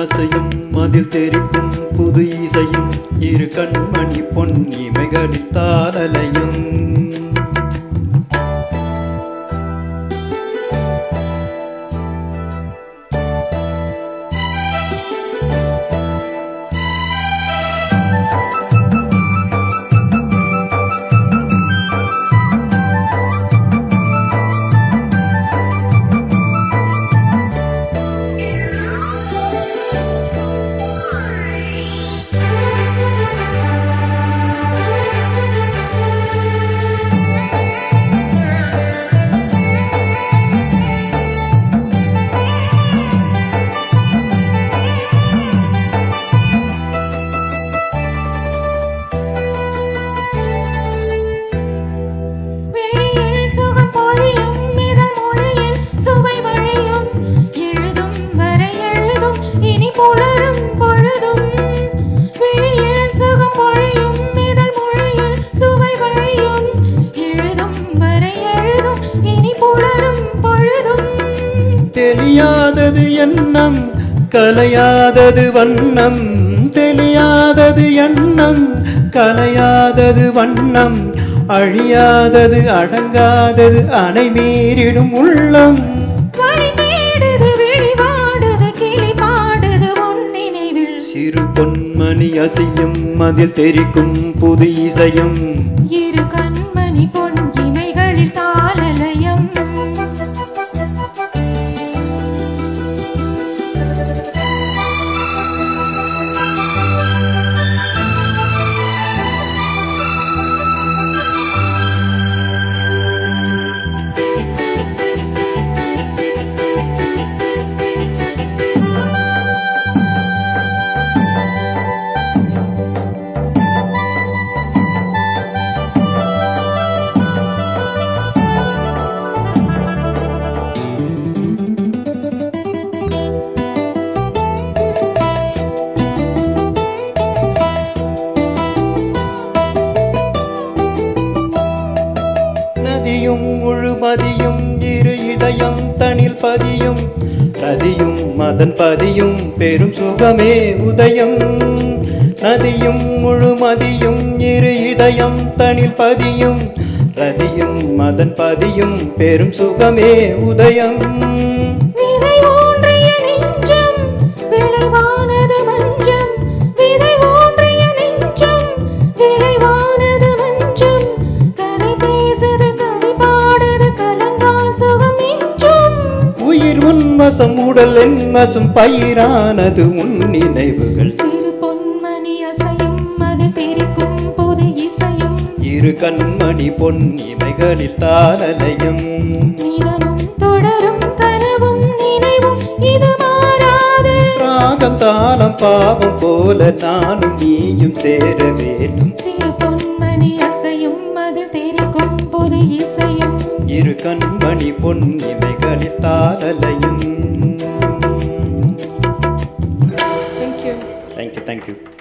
அசையும் அதில் தெரிக்கும் புது இசையும் இரு கண்மணி பொன் இமைகளில் தாளலையும் தெரியாதது எண்ணம் கலையாதது வண்ணம் தெரியாதது எண்ணம் கலையாதது வண்ணம் அழியாதது அடங்காதது அணை மீறிடும் உள்ளம் சிறு பொன்மணி அசையும் அதில் தெரிக்கும் புது இசையும் இரு கண்மணி பொன் இமைகளில் தாளலயம் முழுமதியும் இரு இதயம் தனில் பதியும் நதியும் மதன் பதியும் பெரும் சுகமே உதயம் நதியும் முழுமதியும் இரு இதயம் தனில் பதியும் ரதியும் மதன் பதியும் பெரும் சுகமே உதயம் உன்வசம் உடல் என் வசம் பயிரானது உன் நினைவுகள் சிறு பொன்மணி அசையும் அதில் தெரிக்கும் புது இசையும் இரு கண்மணி பொன் இமைகளில் தாளலயம் நிதமும் தொடரும் கனவும் நினைவும் இது மாறாது ராகம் தாளம் பாவம் போல நானும் நீயும் சேர வேண்டும் சிறு பொன்மணி அசையும் அதில் தெரிக்கும் புது இசையும் இரு கண்மணி பொன் இமைகளில் தாளலயம். Thank you. Thank you.